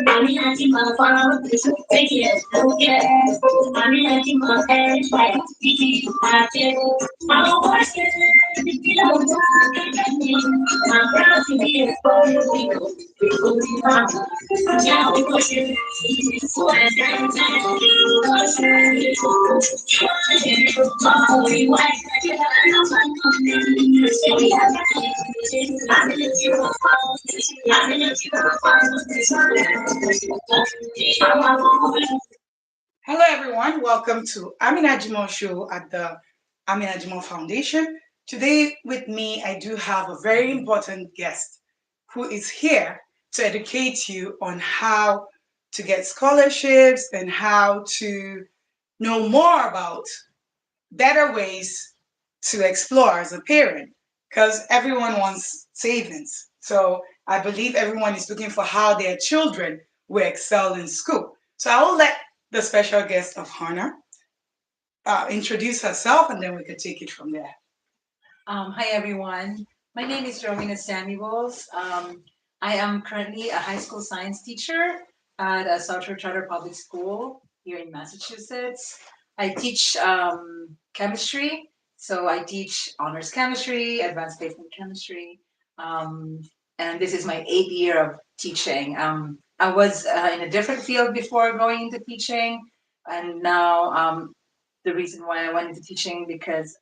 Amina Jimoh Foundation, Amina Jimoh Foundation, I'm working, I'm proud to be a part of people. Now we're pushing for a time. Hello, everyone. Welcome to Amina Jimoh Show at the Amina Jimoh Foundation. Today, with me, I do have a very important guest who is here to educate you on how to get scholarships and how to know more about better ways to explore as a parent because everyone wants savings. So I believe everyone is looking for how their children will excel in school. So I will let the special guest of honor introduce herself and then we could take it from there. Hi everyone. My name is Rowena Samuels. I am currently a high school science teacher at a Southern Charter Public School here in Massachusetts. I teach chemistry, so I teach honors chemistry, advanced placement chemistry, and this is my 8th year of teaching. I was in a different field before going into teaching, and now the reason why I went into teaching because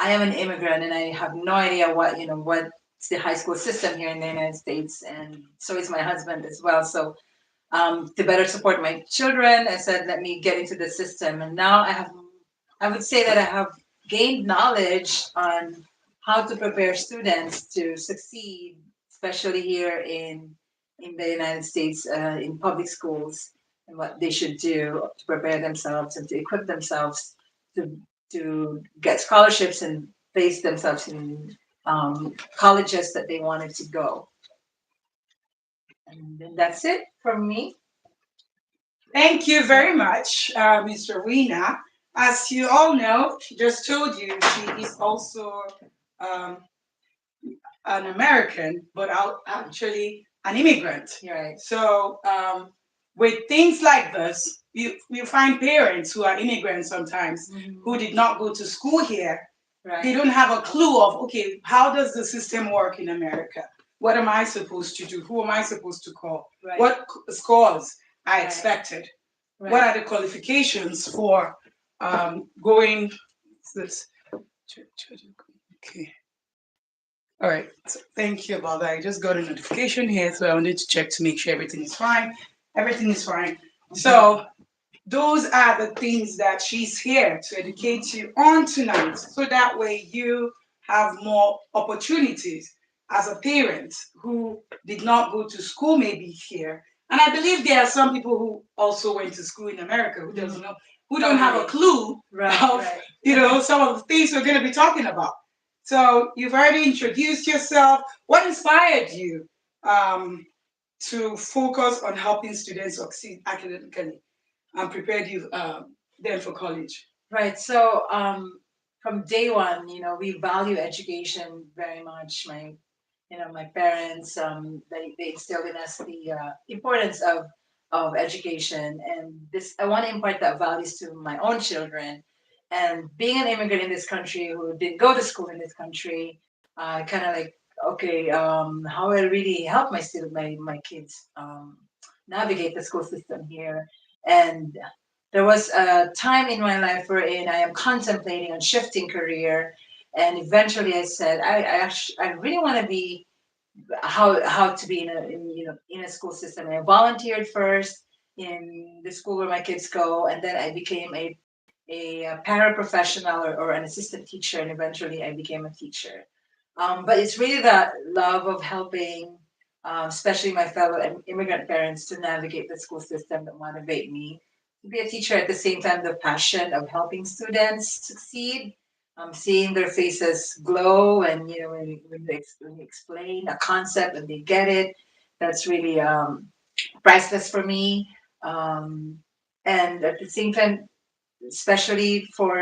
I am an immigrant and I have no idea what's the high school system here in the United States, and so is my husband as well. So to better support my children, I said, let me get into the system. And now I would say that I have gained knowledge on how to prepare students to succeed, especially here in the United States, in public schools, and what they should do to prepare themselves and to equip themselves to to get scholarships and place themselves in colleges that they wanted to go. And then that's it from me. Thank you very much, Ms. Rowena. As you all know, she just told you she is also um, an American, but actually an immigrant. Right. So with things like this, you find parents who are immigrants sometimes who did not go to school here. Right. They don't have a clue of, okay, how does the system work in America? What am I supposed to do? Who am I supposed to call? Right. What scores I Right. expected? Right. What are the qualifications for going? This, okay. All right. So thank you about that. I just got a notification here, so I wanted to check to make sure everything is fine. Everything is fine. So those are the things that she's here to educate you on tonight, so that way you have more opportunities as a parent who did not go to school maybe here. And I believe there are some people who also went to school in America who doesn't know, who don't have a clue Right. of Right. some of the things we're going to be talking about. So you've already introduced yourself. What inspired you um, to focus on helping students succeed academically and prepared you then for college? Right. So from day one, we value education very much. My parents, they instilled in us the importance of education, and this I want to impart that values to my own children. And being an immigrant in this country who didn't go to school in this country, kind of like, okay, how will I really help my kids navigate the school system here? And there was a time in my life wherein I am contemplating on shifting career, and eventually I said I really want to be how to be in a school system. And I volunteered first in the school where my kids go, and then I became a paraprofessional or an assistant teacher, and eventually I became a teacher. But it's really that love of helping, especially my fellow immigrant parents, to navigate the school system that motivate me to be a teacher. At the same time, the passion of helping students succeed, seeing their faces glow, and when you explain a concept and they get it, that's really priceless for me. Um, and at the same time, especially for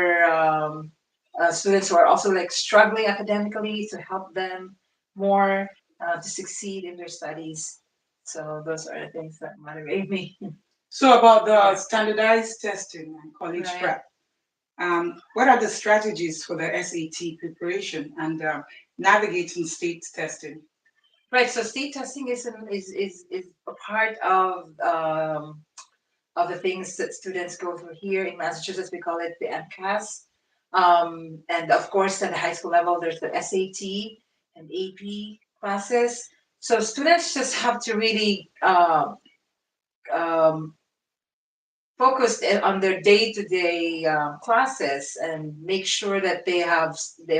students who are also like struggling academically, to help them more to succeed in their studies. So those are the things that motivate me. So about the standardized testing and college Right. prep, what are the strategies for the SAT preparation and navigating state testing? Right. So state testing is a part of the things that students go through here in Massachusetts. We call it the MCAS. And of course, at the high school level, there's the SAT and AP classes. So students just have to really um, focus on their day-to-day classes and make sure that they are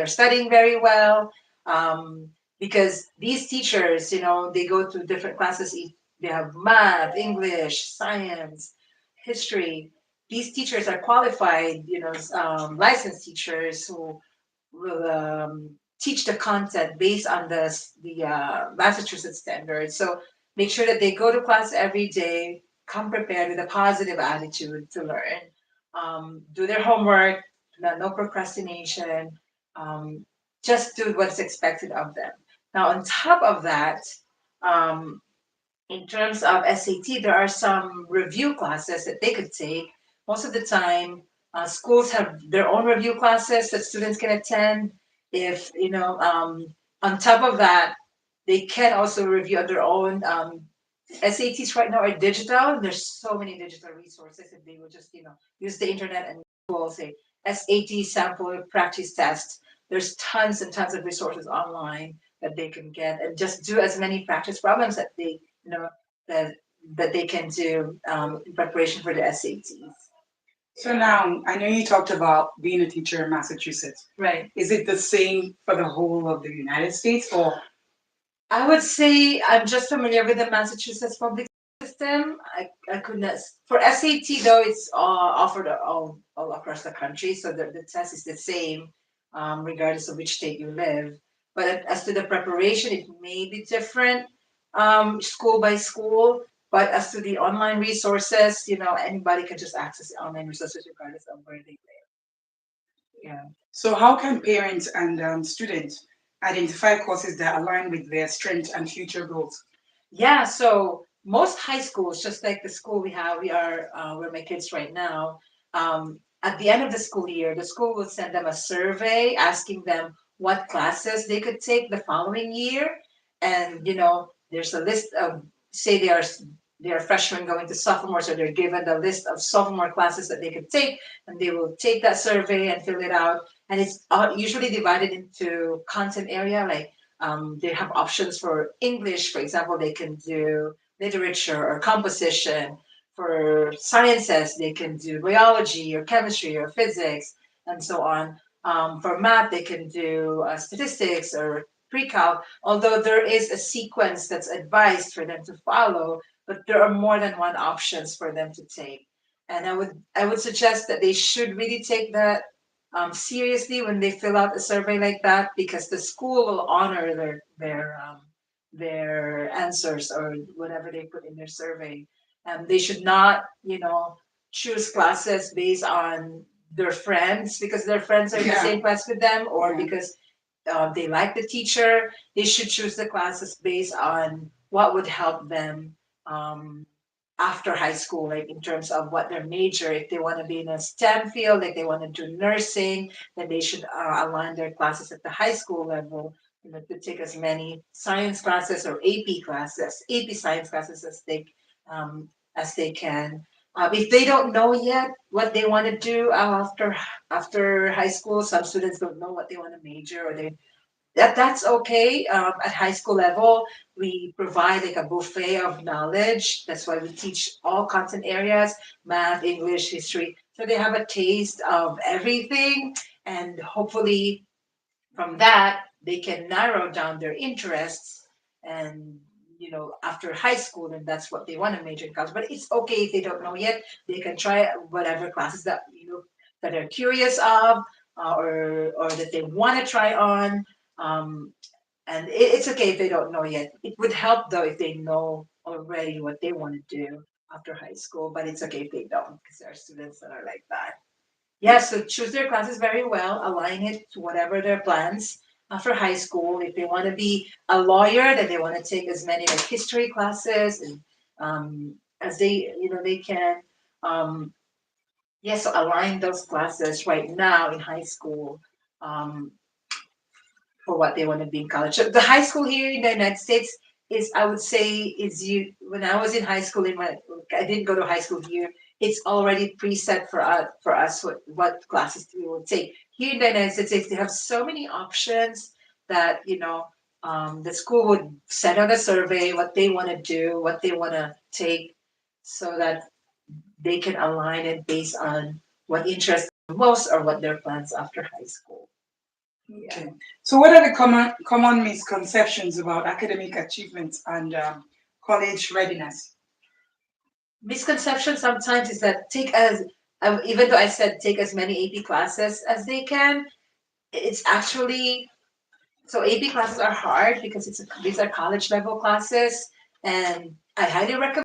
studying very well. Um, because these teachers, they go to different classes. They have math, English, science, history. These teachers are qualified, licensed teachers who will teach the content based on the Massachusetts standards. So make sure that they go to class every day, come prepared with a positive attitude to learn, do their homework, no procrastination, um, just do what's expected of them. Now, on top of that, um, in terms of SAT, there are some review classes that they could take. Most of the time, schools have their own review classes that students can attend. If on top of that, they can also review on their own. SATs right now are digital. There's so many digital resources. If they would just use the internet and Google, say SAT sample practice test, there's tons and tons of resources online that they can get, and just do as many practice problems that they you know that that they can do in preparation for the SATs. So now I know you talked about being a teacher in Massachusetts. Right. Is it the same for the whole of the United States or I would say I'm just familiar with the Massachusetts public system. I could not. For SAT though, it's offered all across the country, so the test is the same, regardless of which state you live. But as to the preparation, it may be different, school by school. But as to the online resources, anybody can just access the online resources regardless of where they live. Yeah. so how can parents and students identify courses that align with their strengths and future goals? Yeah, so most high schools, just like the school we are where my kids right now, at the end of the school year, the school will send them a survey asking them what classes they could take the following year. And there's a list of, say they are freshmen going to sophomore, so they're given the list of sophomore classes that they could take, and they will take that survey and fill it out. And it's usually divided into content area, like they have options for English, for example, they can do literature or composition. For sciences, they can do biology or chemistry or physics and so on. For math, they can do statistics or pre-calc, although there is a sequence that's advised for them to follow, but there are more than one options for them to take. And I would suggest that they should really take that seriously when they fill out a survey like that, because the school will honor their answers or whatever they put in their survey. They should not, choose classes based on their friends because their friends are in the Yeah. same class with them, or Yeah. because they like the teacher. They should choose the classes based on what would help them um, after high school, like in terms of what their major. If they want to be in a STEM field, like they want to do nursing, then they should align their classes at the high school level. To take as many science classes or AP science classes um, as they can. If they don't know yet what they want to do after high school, some students don't know what they want to major, or that's okay. At high school level, we provide like a buffet of knowledge. That's why we teach all content areas: math, English, history. So they have a taste of everything, and hopefully from that they can narrow down their interests. And after high school, then that's what they want to major in college. But it's okay if they don't know yet. They can try whatever classes that they're curious of, or that they want to try on. um, and it's okay if they don't know yet. It would help though if they know already what they want to do after high school, but it's okay if they don't, because there are students that are like that. Yeah, so choose their classes very well, align it to whatever their plans after high school. If they want to be a lawyer, then they want to take as many like history classes and as they can. Um, yeah, so align those classes right now in high school. Um, for what they want to be in college. So the high school here in the United States is, I would say, is you. When I was in high school, I didn't go to high school here. It's already preset for us what classes we will take. Here in the United States, they have so many options that the school would send out a survey what they want to do, what they want to take, so that they can align it based on what interests them most or what their plans after high school. Yeah. Okay. So, what are the common misconceptions about academic achievements and college readiness? Misconception sometimes is that even though I said take as many AP classes as they can, it's actually, so AP classes are hard because these are college level classes, and I highly recommend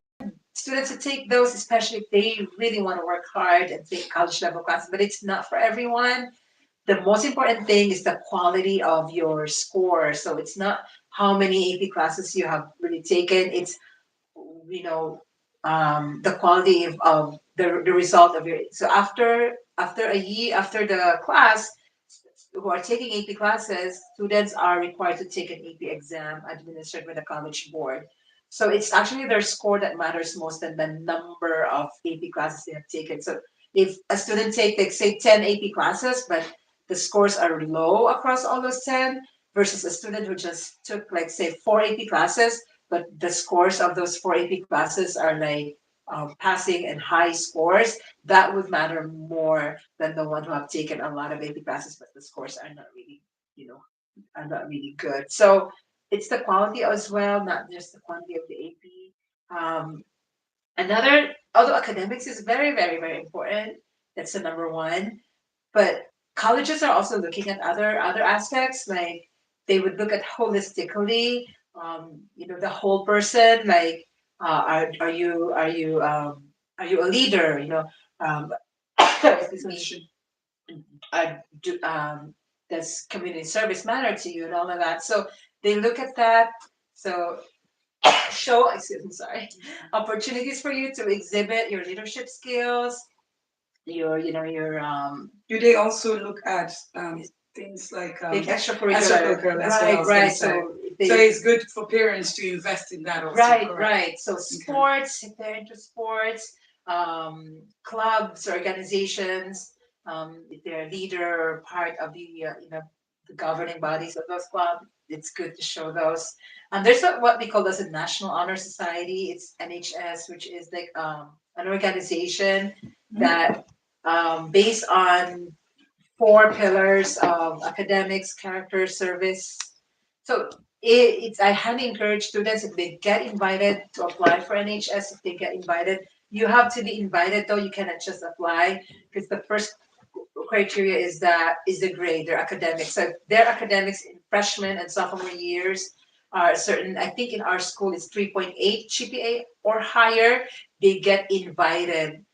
students to take those, especially if they really want to work hard and take college level classes. But it's not for everyone. The most important thing is the quality of your score. So it's not how many AP classes you have really taken. It's you know the quality of the result of your, so after a year, after the class, who are taking AP classes, students are required to take an AP exam administered by the college board. So it's actually their score that matters most than the number of AP classes they have taken. So if a student take, like, say 10 AP classes, but the scores are low across all those 10, versus a student who just took, like, say 4 AP classes, but the scores of those 4 AP classes are like passing and high scores, that would matter more than the one who have taken a lot of AP classes, but the scores are not really, you know, are not really good. So it's the quality as well, not just the quantity of the AP. Although academics is very, very, very important, that's the number one. But colleges are also looking at other aspects, like they would look at holistically, the whole person, like are you a leader, um, excuse me, Should- do, does community service matter to you and all of that. So they look at that. So excuse me, sorry, opportunities for you to exhibit your leadership skills, your Do they also look at things like like extracurricular. extracurricular? That's what I Right, was going to right. say. So So they it's good for parents to invest in that also, right, correct? right. So Okay. sports, if they're into sports, clubs, organizations, if they're a leader or part of the governing bodies of those clubs, it's good to show those. And there's what we call as a National Honor Society. It's NHS, which is like an organization Mm. that based on 4 pillars of academics, character, service. So I highly encourage students, if they get invited, to apply for NHS. If they get invited, you have to be invited though. You cannot just apply, because the first criteria is the grade, their academics. So their academics in freshman and sophomore years are certain. I think in our school it's 3.8 GPA or higher. They get invited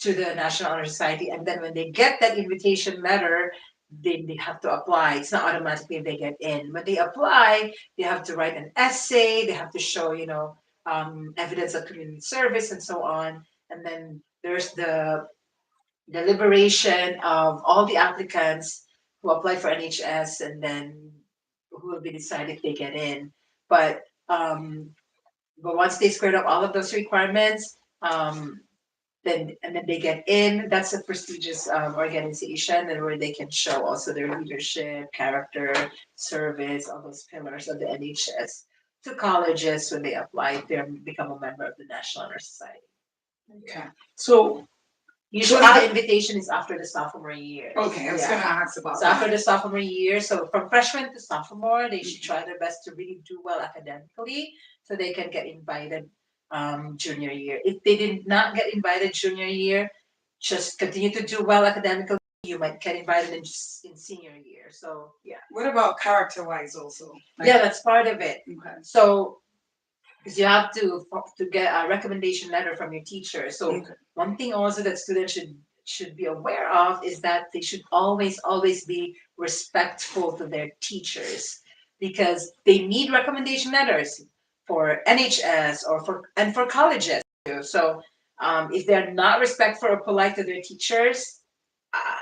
to the National Honor Society, and then when they get that invitation letter, they have to apply. It's not automatically they get in. When they apply, they have to write an essay. They have to show, evidence of community service and so on. And then there's the deliberation of all the applicants who apply for NHS, and then who will be decided if they get in. But um, but once they squared up all of those requirements, then they get in. That's a prestigious organization, and where they can show also their leadership, character, service, all those pillars of the NHS to colleges when they apply. They become a member of the National Honor Society. Okay. So Usually the invitation is after the sophomore year. okay, I was gonna ask about So after that. the sophomore year, so from freshman to sophomore, they should try their best to really do well academically so they can get invited junior year. If they did not get invited junior year, just continue to do well academically. You might get invited in senior year. So yeah. What about character wise also? Yeah, that's part of it. Okay. So because you have to get a recommendation letter from your teacher. So Okay. one thing also that students should be aware of is that they should always be respectful to their teachers because they need recommendation letters for NHS or for colleges too. So if they're not respectful or polite to their teachers,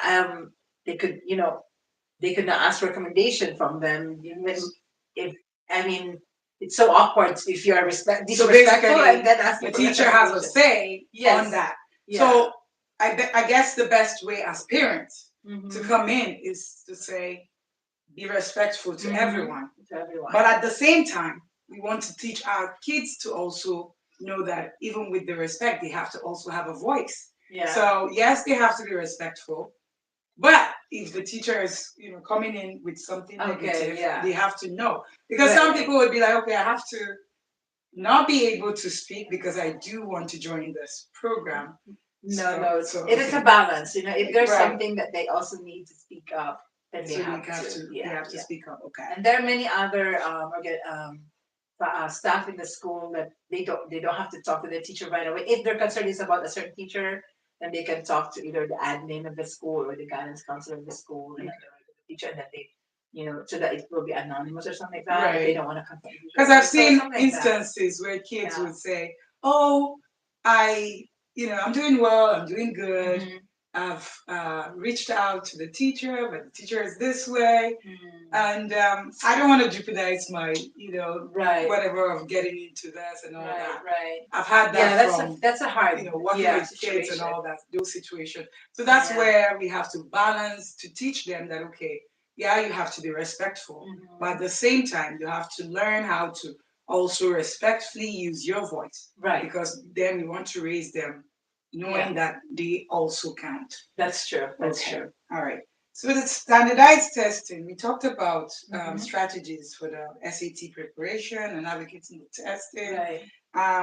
um, they could they could not ask recommendation from them. Even if I mean it's so awkward if you are So disrespectful and basically, then ask the for teacher has a recommendation. say Yes. on that. Yeah. So I guess the best way as parents to Mhm. come in is to say, be respectful to Mhm. everyone. To everyone. But at the same time, we want to teach our kids to also know that even with the respect, they have to also have a voice. Yeah. So yes, they have to be respectful. But if the teacher is, coming in with something negative, yeah. they have to know. Because Right, some right. people would be like, okay, I have to not be able to speak because I do want to join this program. No, it is okay. a balance. If there's Right. something that they also need to speak up, then they So have to. they Yeah, have to yeah. speak up. Okay. And there are many other staff in the school that they don't have to talk to their teacher right away. If their concern is about a certain teacher, then they can talk to either the admin of the school or the guidance counselor of the school and then the teacher, and then they so that it will be anonymous or something like that. If they Right. don't want to contact the teacher. Because I've So seen something like that. instances where kids Yeah. would say, "Oh, I, I'm doing well. I'm doing good. Mhm. I've reached out to the teacher, but the teacher is this way, and I don't want to jeopardize my, Right. whatever of getting into this and all Right, that. right. I've had Yeah, that from, that's a hard working with kids and situation. all that, those situations. So that's Yeah. where we have to balance to teach them that, okay, yeah, you have to be respectful, but at the same time, you have to learn how to also respectfully use your voice. Right. Because then we want to raise them knowing that they also count. That's true. That's Okay. true. All right. So the standardized testing, we talked about Mhm. strategies for the SAT preparation and navigating the testing. Right.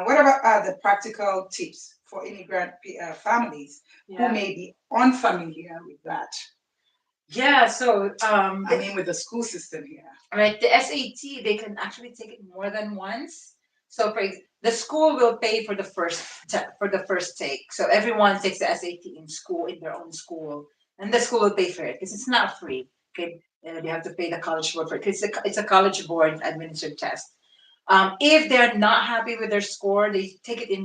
What about the practical tips for immigrant families who Yeah. may be unfamiliar with that? Yeah. So I mean, with the school system here. right, the SAT they can actually take it more than once. So the school will pay for the for the first take. So everyone takes the SAT in school in their own school, and the school will pay for it because it's not free. Okay, they have to pay the college board for it. 'Cause it's a college board administered test. If they're not happy with their score, they take it in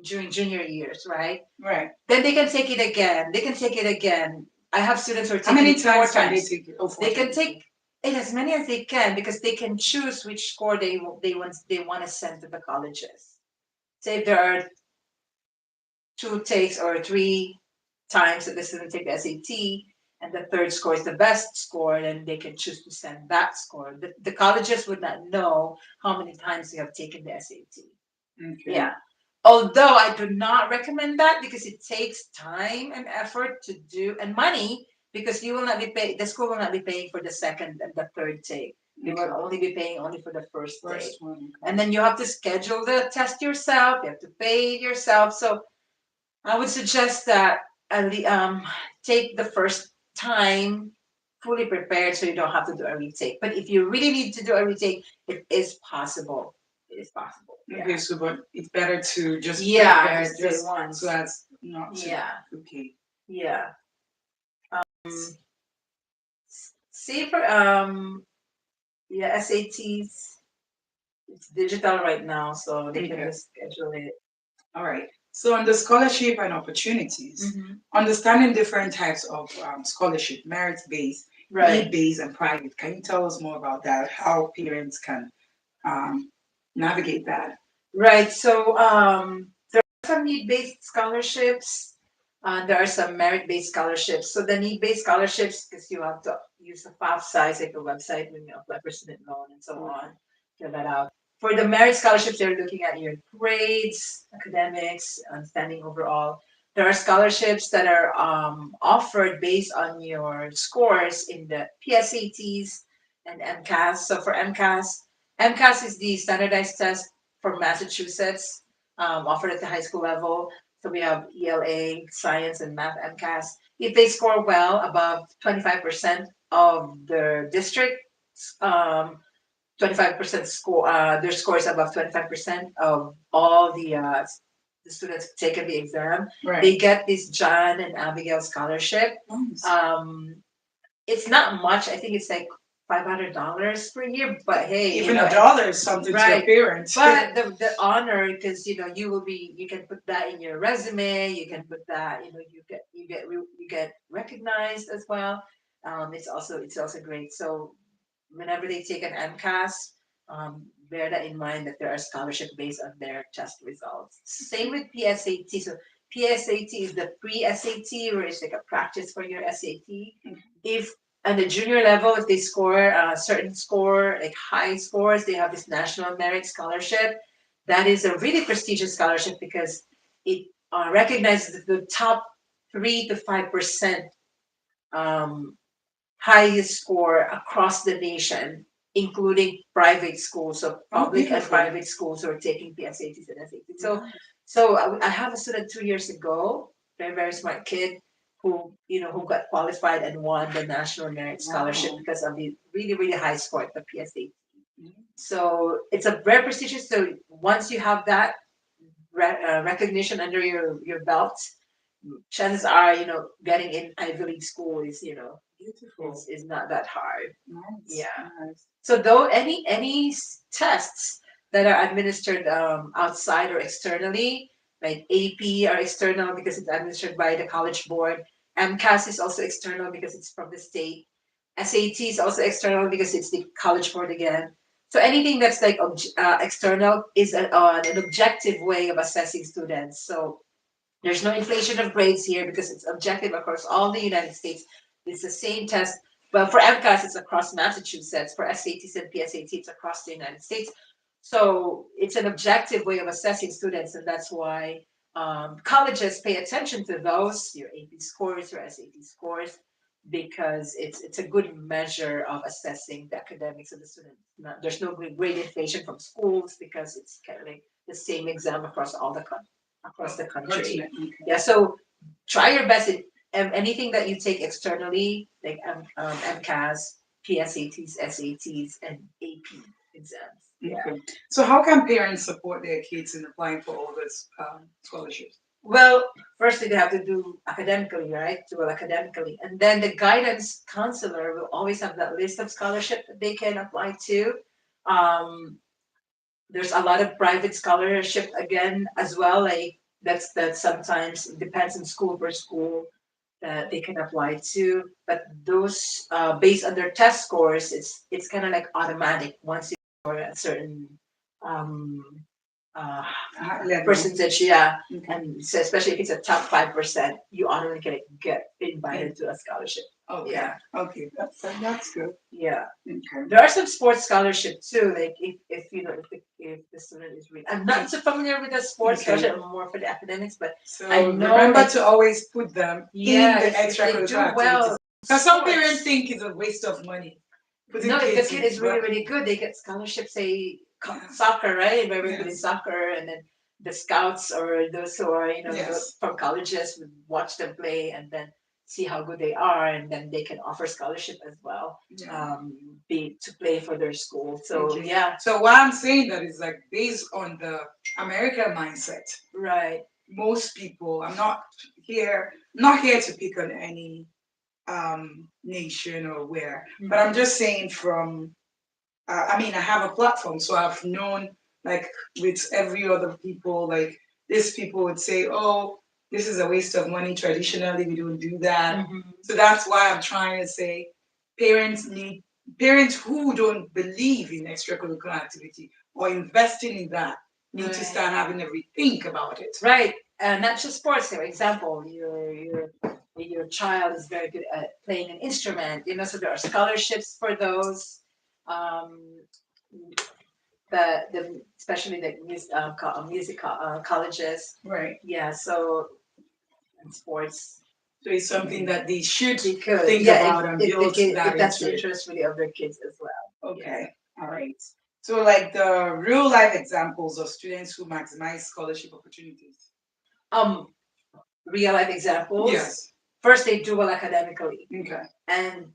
during junior years, right? Right. Then they can take it again. They can take it again. I have students who are How taking many it four times can they times. take it? Oh, They can 4 times. take it as many as they can because they can choose which score they want to send to the colleges. Say if there are two takes or three times that the student take the SAT and the third score is the best score, then they can choose to send that score. The colleges would not know how many times you have taken the SAT. Okay. Yeah. Although I do not recommend that because it takes time and effort to do and money because you will not be paid, the school will not be paying for the second and the third take. You will only be paying only for the first take. First one. Okay. And then you have to schedule the test yourself, you have to pay it yourself. So I would suggest that take the first time fully prepared so you don't have to do a retake. But if you really need to do a retake, it is possible. It is possible. Okay, so but it's better to just Yeah, prepare just do it just once. so as not to. Yeah, Okay. yeah. See for yeah, SATs. It's digital right now, so they can Okay. just schedule it. All right. So on the scholarship and opportunities, Hmm. understanding different types of scholarship, merit-based, Right. need-based, and private. Can you tell us more about that? How parents can um, navigate that? Right. So there are some need-based scholarships. There are some merit-based scholarships. So the need-based scholarships, because you have to use the FAFSA, like a website when you apply for student loan and so on, fill that out. For the merit scholarships, they're looking at your grades, academics, understanding overall. There are scholarships that are offered based on your scores in the PSATs and MCAS. So for MCAS is the standardized test for Massachusetts, offered at the high school level. So we have ELA, science, and math MCAS. If they score well, above 25% of the district, um, 25% score, their scores above 25% of all the students taking the exam, they Right. get this John and Abigail scholarship. Nice. It's not much. I think it's like $500 per year, but hey, Even a dollar is something to a right. parent. But the honor, because you can put that in your resume. You can put that, you get recognized as well. It's also great. So whenever they take an MCAS, bear that in mind that there are scholarship based on their test results. Same with PSAT. So PSAT is the pre-SAT, where it's like a practice for your SAT. If at the junior level, if they score a certain score, like high scores, they have this national merit scholarship. That is a really prestigious scholarship because it recognizes the top 3 to 5% um, highest score across the nation, including private schools, so Oh, public and beautiful. private schools who are taking PSATs and SATs. So, Nice. so I have a student 2 years ago, very very smart kid, who got qualified and won the national merit scholarship Wow. because of the really really high score at the PSAT. Mhm. So it's a very prestigious. So once you have that recognition under your belt, chances are, getting in Ivy League school Beautiful. is not that hard. Nice. Yeah. Nice. So though any tests that are administered outside or externally, like AP are external because it's administered by the college board. MCAS is also external because it's from the state. SAT is also external because it's the college board again. So anything that's like external is an objective way of assessing students. So there's no inflation of grades here because it's objective across all the United States. It's the same test. Well, for MCAS, it's across Massachusetts. For SATs and PSAT, it's across the United States. So it's an objective way of assessing students, and that's why colleges pay attention to those, your AP scores, your SAT scores, because it's a good measure of assessing the academics of the student. There's no grade inflation from schools because it's kind of like the same exam across the country. Continent. Okay. Yeah, so try your best in anything that you take externally, like MCAS, PSATs, SATs, and AP exams. Yeah. Okay. So how can parents support their kids in applying for all those scholarships? Well, firstly, they have to do academically, right? Do well academically. And then the guidance counselor will always have that list of scholarship that they can apply to. Um, there's a lot of private scholarship again as well. Like that sometimes it depends on school per school that they can apply to. But those based on their test scores, it's kind of like automatic once you score a certain um, uh, Level. percentage, yeah. Okay. And so especially if it's a top 5%, you automatically get In- invited to a scholarship. Okay. Yeah, Okay. That's good. yeah. Okay. There are some sports scholarships too. Like if the student is really, I'm not so familiar with the sports Okay. scholarship. I'm more for the academics, but I So know remember like to always put them in yeah, the if they extracurricular do activities. well, Because some parents sports. think it's a waste of money putting No, if the kids kid in, is really but really good, they get scholarships. Say yeah, soccer, right? Very good in yes, soccer, and then the scouts or those who are yes. from colleges would watch them play, and then see how good they are, and then they can offer scholarship as well, Yeah. be to play for their school. So Okay. yeah, So why I'm saying that is like based on the American mindset. right. Most people, not here to pick on any nation or where, but I'm Mhm. just saying from I mean, I have a platform, so I've known, like, with every other people, like, these people would say, oh, this is a waste of money. Traditionally, we don't do that. Mhm. So that's why I'm trying to say parents need, parents who don't believe in extracurricular activity or investing in that need to Right. start having a rethink about it. Right. Not just sports. For example, your child is very good at playing an instrument. So there are scholarships for those. Um, the especially the music colleges. Right. Yeah. So and sports, So it's something that they should they could. think Yeah. about and If the build kid, that if that's into the it. interest really of their kids as well. Yeah. Okay, all right. So, like the real life examples of students who maximize scholarship opportunities. Um, Real life examples. Yes. First, they do well academically, Okay. and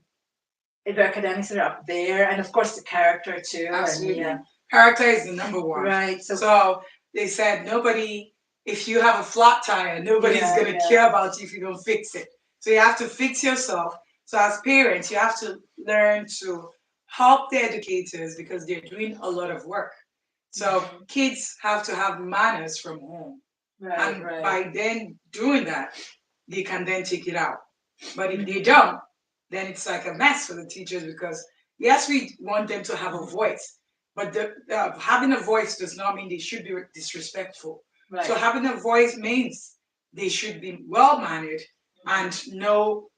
if their academics are up there, and of course the character too, and Absolutely. yeah, Character is the number one. right. So So they said nobody, if you have a flat tire, nobody's yeah, gonna yeah, care about you if you don't fix it. So you have to fix yourself. So as parents, you have to learn to help the educators because they're doing a lot of work. So mhm, kids have to have manners from home. right, And right. by then doing that, they can then take it out. But if they Mhm, don't, then it's like a mess for the teachers because yes, we want them to have a mhm, voice, but having a voice does not mean they should be disrespectful. So right. having a voice means they should be well mannered Mhm, and know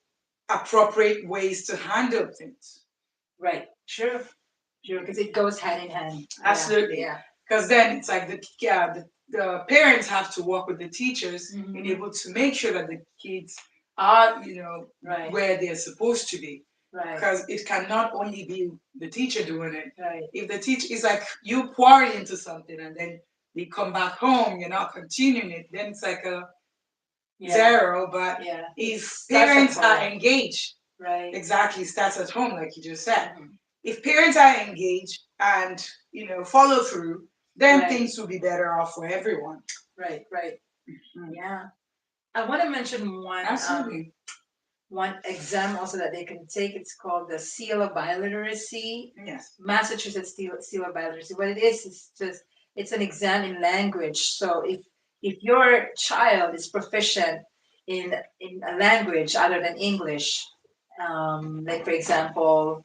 appropriate ways to handle things. right. Sure, sure, because it goes hand in hand. Yeah, Absolutely. yeah. Because then it's like the parents have to work with the teachers and Mhm, able to make sure that the kids are, right, where they're supposed to be. right, Because it cannot only be the teacher doing it. right. If the teacher is like you pour into something and then they come back home, you're not continuing it, then it's like a Yeah, zero. But yeah. It if starts at parents are home, engaged, right? exactly, starts at home, like you just said. Mhm, If parents are engaged and follow through, then right, things will be better off for everyone. right, right. Mm. Yeah. I want to mention Absolutely. one exam also that they can take. It's called the Seal of Biliteracy, Yes. Massachusetts Seal of Biliteracy. What it is just it's an exam in language. So if your child is proficient in a language other than English, like for example,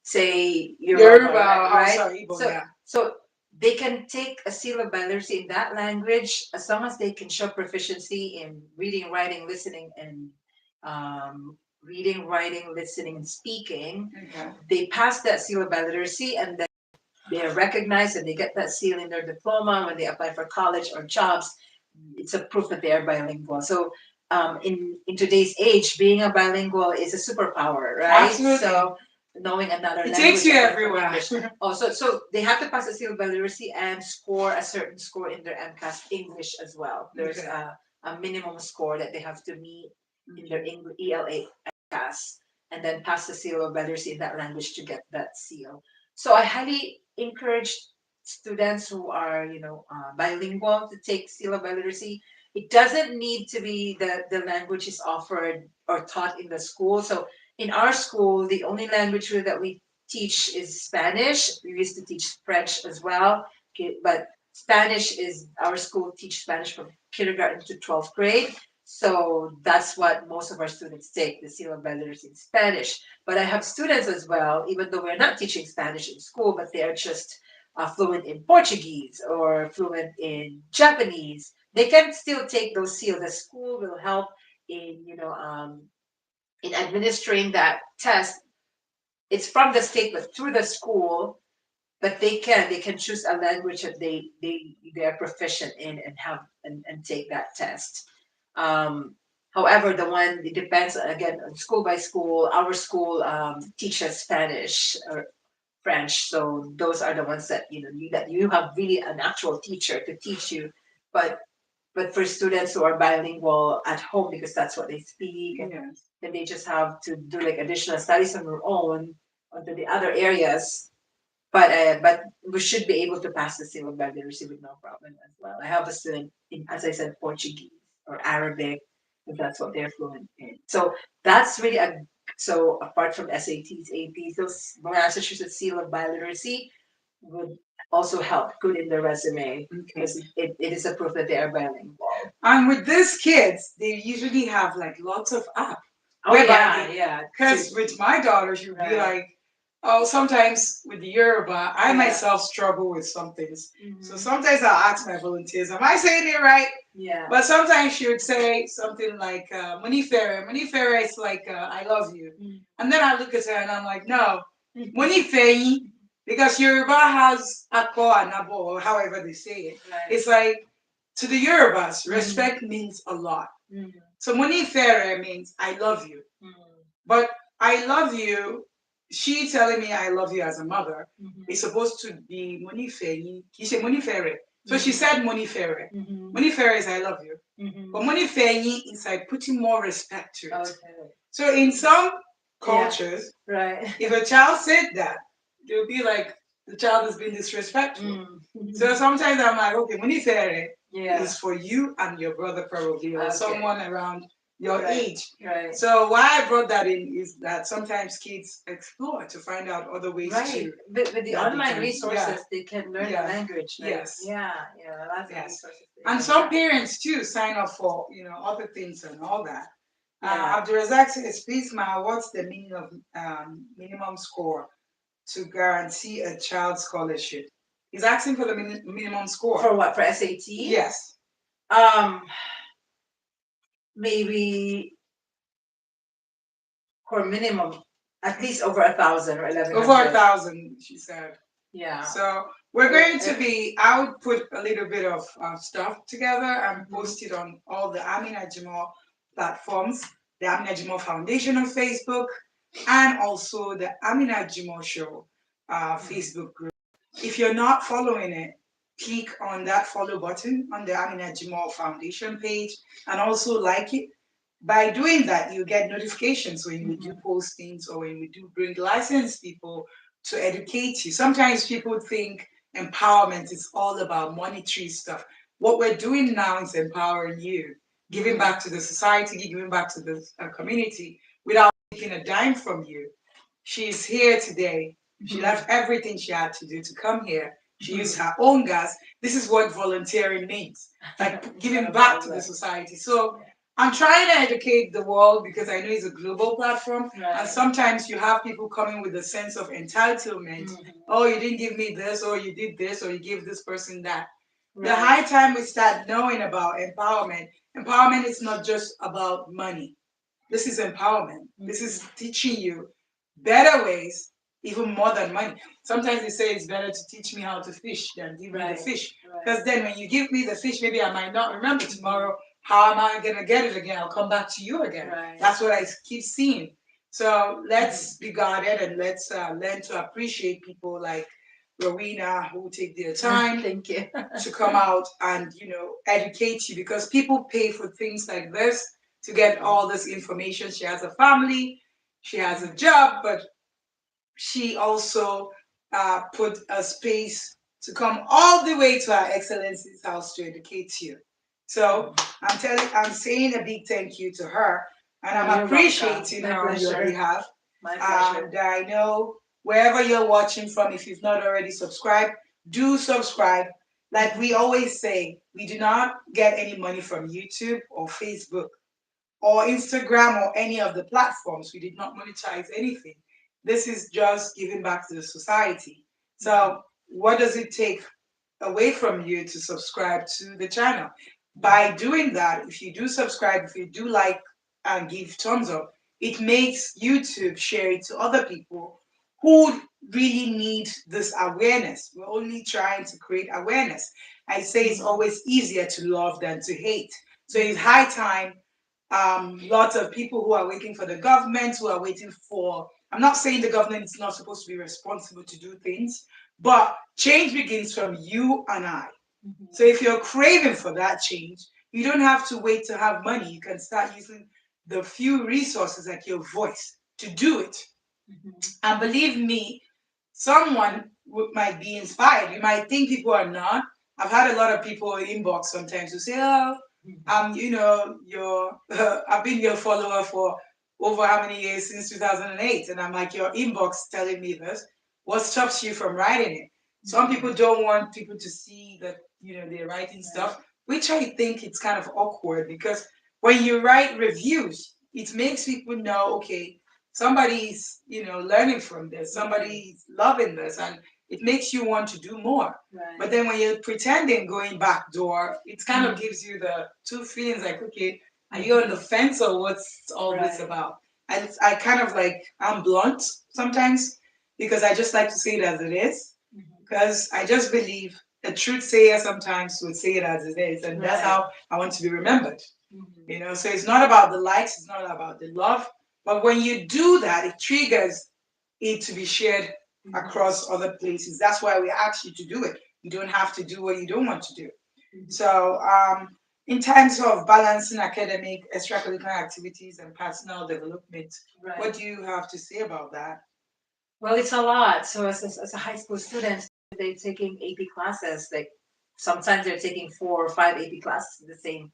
say Yoruba, Yoruba, right? Hausa, Igbo, So yeah. so they can take a seal of biliteracy in that language as long as they can show proficiency in reading, writing, listening, and reading, writing, listening, and speaking. Okay. They pass that seal of biliteracy, and then they are recognized, and they get that seal in their diploma when they apply for college or jobs. It's a proof that they are bilingual. So in today's age, being a bilingual is a superpower, right? Absolutely. So knowing another It takes language you apart from everywhere. English. Oh, so they have to pass a seal of literacy and score a certain score in their MCAS English as well. There's Okay. a minimum score that they have to meet in their Okay. ELA MCAS, and then pass the seal of literacy in that language to get that seal. So I highly encourage students who are, bilingual to take seal of literacy. It doesn't need to be that the language is offered or taught in the school. So in our school, the only language really that we teach is Spanish. We used to teach French as well, okay, but Spanish is our school teach Spanish from kindergarten to 12th grade. So that's what most of our students take, the seal of literacy in Spanish. But I have students as well, even though we're not teaching Spanish in school, but they are just fluent in Portuguese or fluent in Japanese. They can still take those seals. The school will help in, in administering that test. It's from the state, but through the school. But they can choose a language that they are proficient in and have and take that test. Um, However, the one it depends again on school by school. Our school teaches Spanish or French, so those are the ones that that you have really an actual teacher to teach you. But but for students who are bilingual at home because that's what they speak, and Yes. then they just have to do like additional studies on their own onto the other areas. But we should be able to pass the civil literacy with no problem as well. I have a student in, as I said, Portuguese or Arabic, if that's what they're fluent in. So that's really a so apart from SATs, APs, those Massachusetts Seal of Biliteracy would also help good in the resume Okay. because it is a proof that they are bilingual. And with these kids, they usually have like lots of apps. Oh yeah, yeah. Because with my daughter, she would be Right. like, oh, sometimes with the Yoruba, I Yeah. myself struggle with some things. So Mhm. sometimes I'll ask my volunteers, am I saying it right? Yeah. But sometimes she would say something like, Monifere. Monifere is like, I love you. Mm. And then I look at her and I'm like, no, Mhm. Monifere, because Yoruba has Akko and Abo, or however they say it. Right. It's like, to the Yorubas, Mhm. respect means a lot. Mhm. So Monifere means I love you. Mhm. But I love you, she telling me I love you as a mother Mhm. is supposed to be Monifere. He said Monifere. So she Mhm. said Monifere. Mhm. Monifere is I love you. Mhm. But Monifere is like putting more respect to it. Okay. So in some Yeah. cultures, Right. if a child said that, they'll be like, the child has been disrespectful. So Mm. sometimes I'm like, okay, Monifere Yeah. is for you and your brother probably, or Okay. someone around your Right. age. Right. So why I brought that in is that sometimes kids explore to find out other ways Right. to With the that they online can, resources, they can learn the yeah, language. Like, yes, yeah, yeah, lots of yes. resources they And can some grab. parents too sign up for other things and all that. Yeah. Abdurazak says, please, Ma, what's the meaning of minimum score to guarantee a child scholarship? He's asking for the minimum score. For what? For SAT? Yes. Um, maybe for minimum, at least over 1,000 or 1,100. Over 1,000, she said. Yeah. So we're Yeah. going to be, I would put a little bit of stuff together and Mhm. post it on all the Amina Jimoh platforms, the Amina Jimoh Foundation on Facebook, and also the Amina Jimoh Show Facebook group. If you're not following it, click on that follow button on the Amina Jimoh Foundation page and also like it. By doing that, you get notifications when we do Mhm. post things or when we do bring licensed people to educate you. Sometimes people think empowerment is all about monetary stuff. What we're doing now is empowering you, giving Mhm. back to the society, giving back to the community without taking a dime from you. She's here today. She Mhm. left everything she had to do to come here. She used Mhm. her own gas. This is what volunteering means, like giving back to the society. So Yeah. I'm trying to educate the world because I know it's a global platform. And Right. sometimes you have people coming with a sense of entitlement. Mhm. Oh, you didn't give me this, or you did this, or you gave this person that. The Right. high time we start knowing about empowerment. Empowerment is not just about money. This is empowerment. This is teaching you better ways, even more than money. Sometimes they say it's better to teach me how to fish than give me the Right. fish. Right. Because then when you give me the fish, maybe I might not remember tomorrow. How am I going to get it again? I'll come back to you again. Right. That's what I keep seeing. So let's be guarded and let's learn to appreciate people like Rowena who take their time Thank you. to come out and educate you because people pay for things like this to get all this information. She has a family, she has a job, but she also put a space to come all the way to Her Excellency's house to educate you. So I'm saying a big thank you to her, and Oh, I'm you're welcome. appreciating My her on your pleasure. behalf. My pleasure. And I know wherever you're watching from, if you've not already subscribed, do subscribe. Like we always say, we do not get any money from YouTube or Facebook or Instagram or any of the platforms. We did not monetize anything. This is just giving back to the society. So, what does it take away from you to subscribe to the channel? By doing that, if you do subscribe, if you do like and give thumbs up, it makes YouTube share it to other people who really need this awareness. We're only trying to create awareness. I say it's always easier to love than to hate. So it's high time lots of people who are waiting for the government, who are waiting for. I'm not saying the government is not supposed to be responsible to do things, but change begins from you and I. So if you're craving for that change, You don't have to wait to have money. You can start using the few resources like your voice to do it. Mhm. And believe me, someone might be inspired. You might think people are not. I've had a lot of people inbox sometimes who say, "Oh, Mhm. your I've been your follower for over how many years since 2008," and I'm like, "Your inbox telling me this. What stops you from writing it?" Some people Mhm. don't want people to see that they're writing Right. stuff, which I think it's kind of awkward because when you write reviews, it makes people know, okay, somebody's learning from this, Right. somebody's loving this, and it makes you want to do more. But Right. then when you're pretending going back door, it kind of Mhm. gives you the two feelings like, okay, are you on the Mhm. fence or what's all this Right. about? I kind of like, I'm blunt sometimes because I just like to say it as it is, Mhm. because I just believe a truth sayer sometimes would say it as it is, and that's Right. how I want to be remembered. Mhm. So it's not about the likes, it's not about the love, but when you do that, it triggers it to be shared Mhm. across other places. That's why we ask you to do it. You don't have to do what you don't want to do. Mhm. So in terms of balancing academic extracurricular activities and personal development, what Right. do you have to say about that? Well, it's a lot. So as a high school student, they're taking AP classes. Like sometimes they're taking 4 or 5 AP classes at the same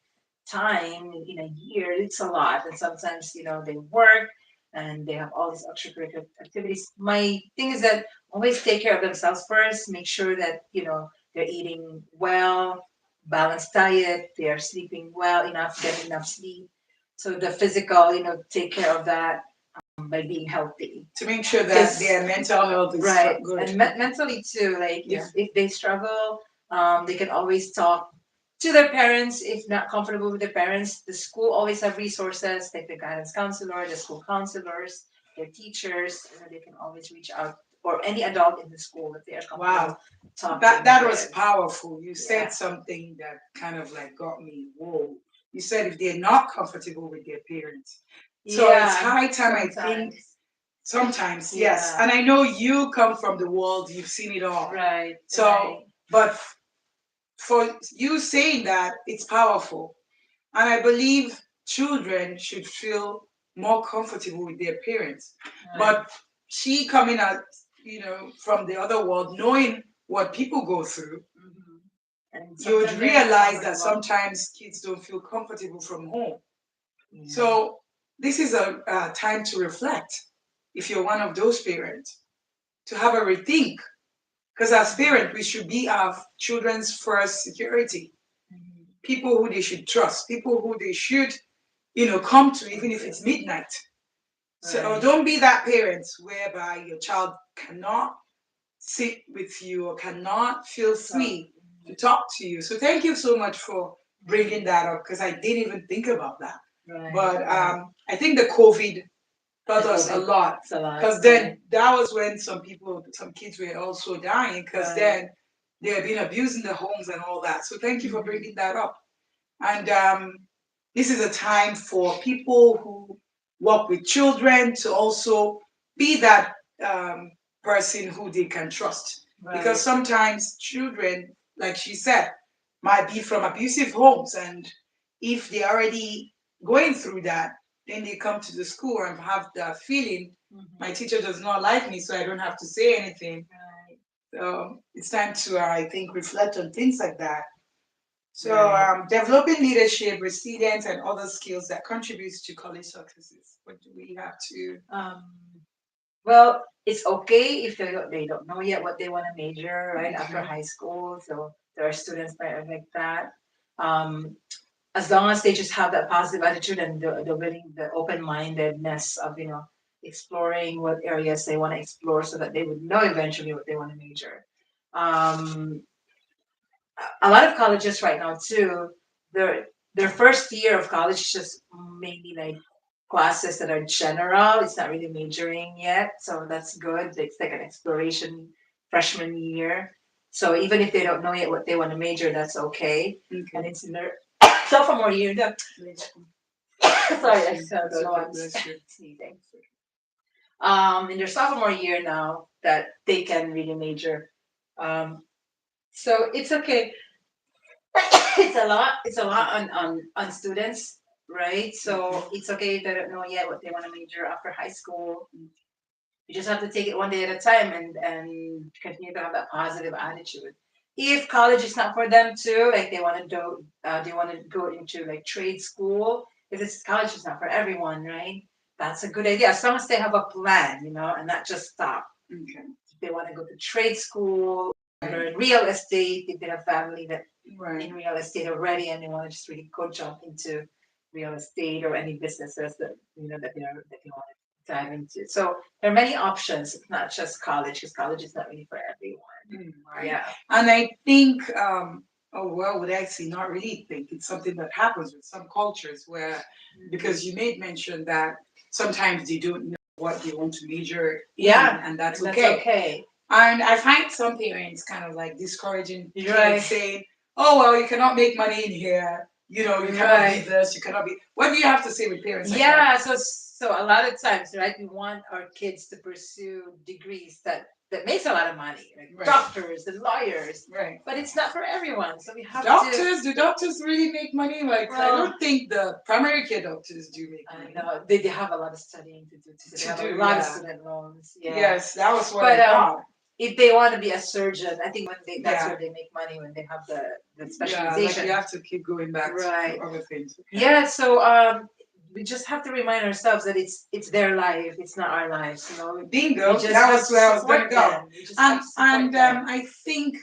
time in a year. It's a lot. And sometimes, they work and they have all these extracurricular activities. My thing is that always take care of themselves first. Make sure that, they're eating well, balanced diet, they are sleeping well, enough, getting enough sleep. So the physical, take care of that by being healthy. To make sure that Because their mental health is right, good. and Okay. mentally too. Like Yeah. if they struggle, they can always talk to their parents if not comfortable with their parents. The school always have resources like the guidance counselor, the school counselors, their teachers, and they can always reach out or any adult in the school that they are comfortable Wow. That talking that was with. powerful. You Yeah. said something that kind of like got me. Whoa. You said if they're not comfortable with their parents. So it's Yeah. high time, I think, Sometimes. sometimes, yes. Yeah. And I know you come from the world, you've seen it all. Right. So, Right. but for you saying that, it's powerful. And I believe children should feel more comfortable with their parents. Right. But she coming out, from the other world, knowing what people go through, Hmm. And you would sometimes they're not realize that comfortable. sometimes kids don't feel comfortable from home. Yeah. So this is a time to reflect. If you're one of those parents, to have a rethink, because as parents, we should be our children's first security. Mhm. People who they should trust, people who they should, come to, even if Okay. it's midnight. So Right. don't be that parent whereby your child cannot sit with you or cannot feel So, free to talk to you. So thank you so much for bringing mhm. that up because I didn't even think about that. Right, But right. I think the COVID The taught us a COVID, lot it's a lot, because right? then that was when some kids were also dying because Right. then they had been abused in the homes and all that. So thank you for Hmm. bringing that up. And this is a time for people who work with children to also be that um, person who they can trust. Because Right. sometimes children, like she said, might be from abusive homes. And if they're already going through that, then they come to the school and have the feeling my Hmm. teacher does not like me, so I don't have to say anything. Right. So it's time to, I think, reflect on things like that. So, Right. developing leadership, resilience, and other skills that contributes to college successes. What do we have to? Um, well, it's okay if they don't know yet what they want to major right after Okay. high school. So there are students that are like that. Um, as long as they just have that positive attitude and the open mindedness of exploring what areas they want to explore, so that they would know eventually what they want to major. Um, a lot of colleges right now too, their first year of college is just mainly like classes that are general. It's not really majoring yet, so that's good. It's like an exploration freshman year. So even if they don't know yet what they want to major, that's okay. And Okay. it's in their sophomore year. Bless you. Sorry, Bless I you. said It's the okay. ones Bless you. sneezing. In their sophomore year now that they can really major. Um, so it's okay. It's a lot on students, right? So it's okay if they don't know yet what they want to major after high school. You just have to take it one day at a time and continue to have that positive attitude. If college is not for them too, like they want to go into like trade school. If it's college is not for everyone, right? That's a good idea as long as they have a plan, and not just stop. Okay. If they want to go to trade school, Right. learn real estate, if they have family that Right. in real estate already and they want to just really go jump into real estate or any businesses that they want to dive into. So there are many options. It's not just college because college is not really for everyone. Right. Yeah. And I think, oh well, would actually not really think it's something that happens with some cultures where, because you made mention that sometimes they don't know what they want to major in, Yeah, and that's and that's okay. okay. And I find some parents kind of like discouraging kids, Right. saying, "Oh well, you cannot make money in here. You cannot be Right. this. You cannot be." What do you have to say with parents like that? Yeah, so a lot of times, right, we want our kids to pursue degrees that makes a lot of money, like Right. doctors and lawyers, Right. but it's not for everyone. So we have to. Doctors, do doctors really make money? Like, I Well, don't think the primary care doctors do make I money. know they have a lot of studying to do. So they To have a do, lot of yeah. student loans. Yeah. Yes, that was what But I thought. if they want to be a surgeon, I think that's Yeah. where they make money when they have the Yeah, like specialization. you have to keep going back Right. to other things. Okay. Yeah, so we just have to remind ourselves that it's their life, it's not our lives, Bingo. We just That have was to where I was gonna support go. them. We just have to support them. I think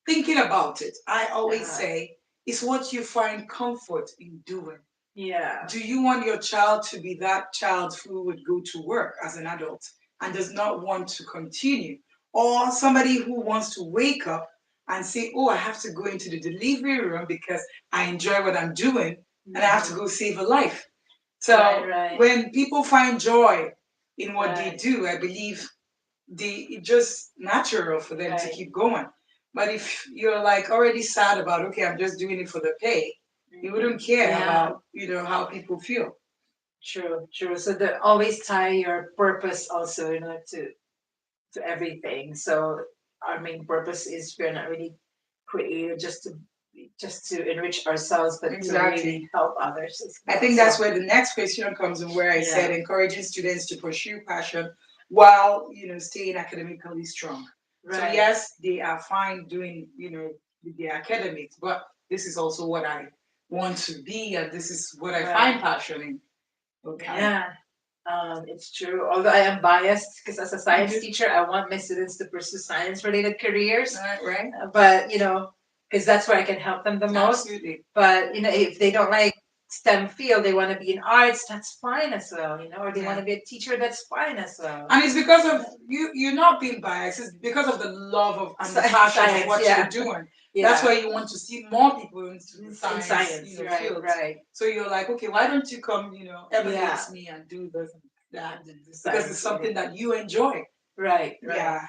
thinking about it, I always Uh-huh. say it's what you find comfort in doing. Yeah. Do you want your child to be that child who would go to work as an adult and does not want to continue? Or somebody who wants to wake up and say, oh, I have to go into the delivery room because I enjoy what I'm doing and I have to go save a life. So Right. when people find joy in what they Right. do, I believe it's just natural for them to Right. keep going. But if you're like already sad about, okay, I'm just doing it for the pay, you wouldn't care Yeah. about, how people feel. True, true. So the always tie your purpose also, to everything. So our main purpose is we're not really created just to enrich ourselves, but to Exactly. really help others as I well. think that's So where the next question comes in, where I said yeah, encouraging students to pursue passion while, staying academically strong. So right. yes, they are fine doing, with their academics, but this is also what I want to be, and this is what I find Right. passion in. Okay. Yeah, it's true. Although I am biased because as a science Mhm. teacher, I want my students to pursue science-related careers. Right. But because that's where I can help them the most. Absolutely. But if they don't like STEM field, they want to be in arts, that's fine as well. Or they want Yeah. to be a teacher, that's fine as well. And it's because of you. You're not being biased. It's because of the love of and the passion of Science, what yeah, you're doing. That's yeah. why you want to see more people into the In science, science, right, fields. right. So you're like, okay, why don't you come, Yeah, emulate me and do this and that the because it's science, something that you enjoy. right, right. Yeah.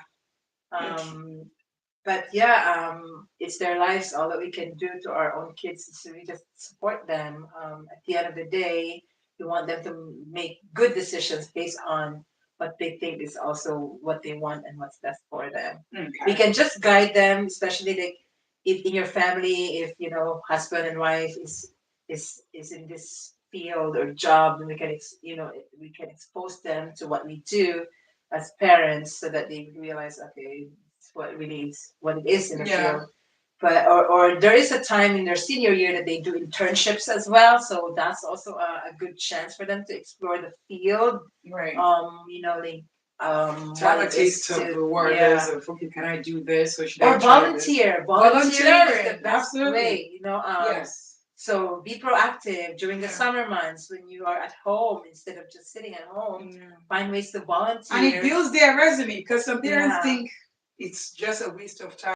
Okay. But yeah, it's their lives. All that we can do to our own kids is to we just support them. At the end of the day, we want them to make good decisions based on what they think is also what they want and what's best for them. We Okay. can just guide them, especially like if in your family, if husband and wife is in this field or job, then we can expose them to what we do as parents so that they realize, okay, it's what it is in the Yeah. field. But or there is a time in their senior year that they do internships as well, so that's also a good chance for them to explore the field. Right. Like To have what a it is taste of to, the waters yeah, of, okay, can I do this or should I or try this? volunteer. Volunteering is the Volunteering, best absolutely. way. Yes. So be proactive during the Yeah. summer months when you are at home instead of just sitting at home. Yeah. Find ways to And it volunteer. builds their resume because some parents Yeah. think it's just a waste of time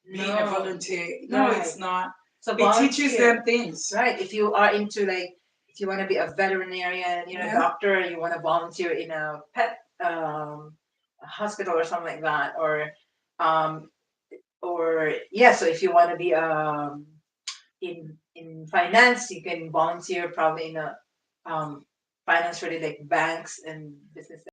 being a No. volunteer. No, Right. it's not. So It teaches volunteer. them things. Right. If you are into if you want to be a veterinarian, a Yeah. doctor, you want to volunteer in a pet hospital or something like that, um, or yeah. So if you want to be in finance, you can volunteer probably in a finance related like banks and businesses.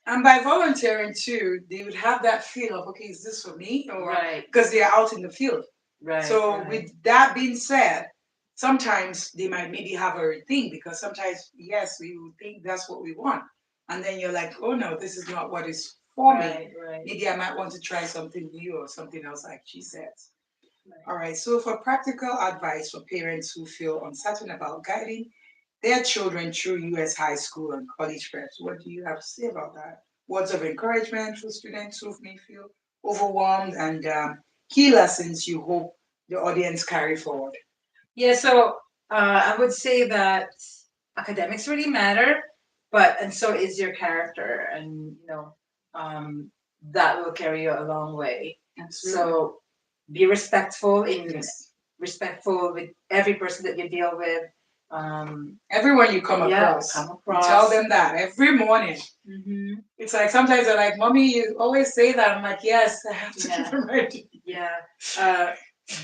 And by volunteering too, they would have that feel of, okay, is this for me? Or Right. because they are out in the field. Right, So right, with that being said, sometimes they might maybe have a rethink because sometimes yes, we would think that's what we want, and then you're like, oh no, this is not what is for me. right, right, Maybe I might want to try something new or something else, like she says. right. All right. So for practical advice for parents who feel uncertain about guiding their children through U.S. high school and college preps, what do you have to say about that? Words of encouragement for students who may feel overwhelmed and key lessons you hope the audience carry forward. Yeah, so I would say that academics really matter, but and so is your character, and that will carry you a long way. Absolutely. So be Yes. respectful with every person that you deal with. Um, Everyone you come yeah, across, come you tell across. them that every morning. Hmm. It's like sometimes they're like, "Mommy, you always say that." I'm like, "Yes, I have to keep Yeah, reminding you." yeah. Uh,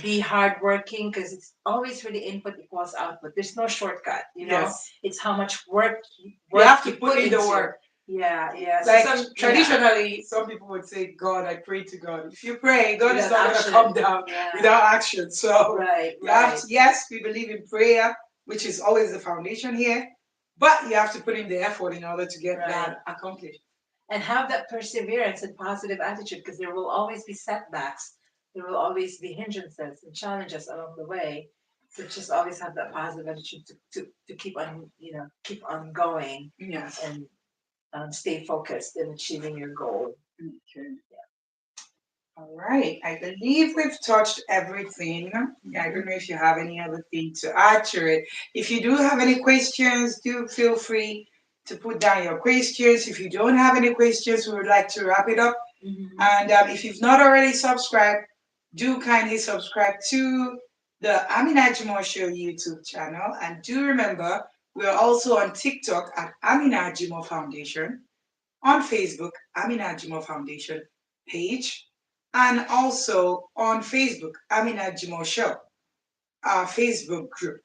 be hardworking because it's always really input equals output. There's no shortcut, you know. Yes. It's how much work You work have to you put put in the into. work. Yeah, yeah. So Like some, yeah, traditionally, some people would say, God, I pray to God. If you pray, God is without not going to come action. down Yeah, without action. So right, you have right, to, yes, we believe in prayer, which is always the foundation here, but you have to put in the effort in order to get right. that accomplished. And have that perseverance and positive attitude because there will always be setbacks. There will always be hindrances and challenges along the way. So just always have that positive attitude to keep on, keep on going Yes. and stay focused in achieving your goal. Okay. All right. I believe we've touched everything. I don't know if you have any other thing to add to it. If you do have any questions, do feel free to put down your questions. If you don't have any questions, we would like to wrap it up. Mm-hmm. And if you've not already subscribed, do kindly subscribe to the Amina Jimoh Show YouTube channel. And do remember, we're also on TikTok at Amina Jimoh Foundation, on Facebook, Amina Jimoh Foundation page, and also on Facebook, Amina Jimoh Show, our Facebook group.